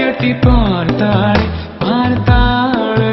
எட்டி பார்த்தாள் பார்த்தாள்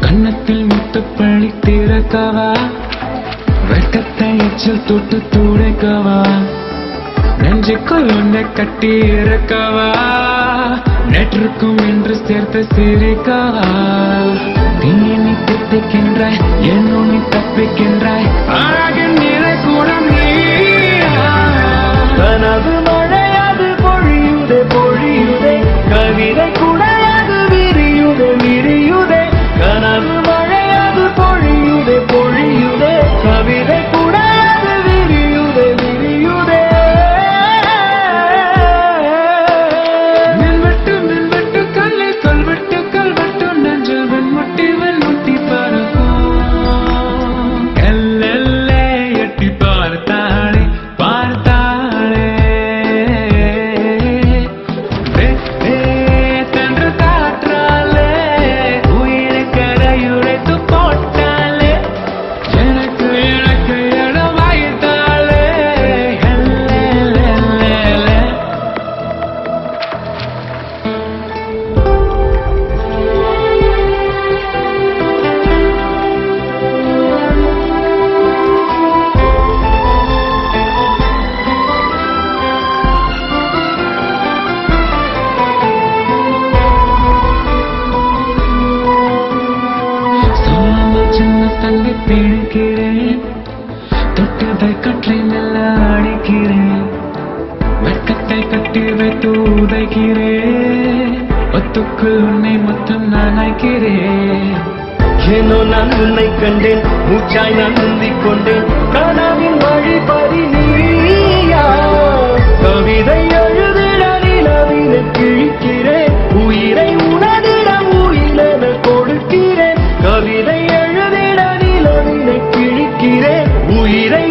கன்னத்தில் முத்துப்பள்ளி திறக்கவா வெட்டத்தை எச்சில் தொட்டு துடைக்கவா நெஞ்சுக்குள் உன்னை கட்டி இறக்கவா நேற்றுக்கும் என்று சேர்த்து சிரிக்கவா நீ என்னை திட்டிக்கின்றாய் என்னும் நீ தப்பிக்கின்றாய் அழகின் நிறை கூட நீயா கனவு மழையாது பொழியுதே பொழியுதே கவிதை கூடையாது விரியுதே விரியுதே கனவு மழையாது பொழியுதே பொழியுதே கவிதை கூடையாது விரியுதே விரியுதே மின்வெட்டு கல்லில் கல்வெட்டு நெஞ்சில் வெண்முட்டி பறக்கும் எல்லே எட்டி பார்த்தாளே பார்த்தாளே தன்று காற்றாலே உயிரை கரையுடைத்து போட்டாலே எனக்கு இடம் வாய்த்தாளே எல்லே சின்ன தள்ளி பிடிக்கிறேன் தொட்டதை கற்றை நல்ல அடிக்கிறேன் வெட்கத்தை கட்டி வைத்து உதைக்கிறேன் ஒத்துக்குள் உன்னை மொத்தம் நினைக்கிறேன் ஏனோ நான் உன்னை கண்டேன் மூச்சாய் நான் முந்திக் கொண்டேன் கனவின் வழிபறி நீயா கவிதை எழுதிட நிலவினை கிழிக்கிறேன் உயிரை உனதிடம் உயிரென கொடுக்கிறேன் கவிதை எழுதிட நிலவினை கிழிக்கிறேன் உயிரை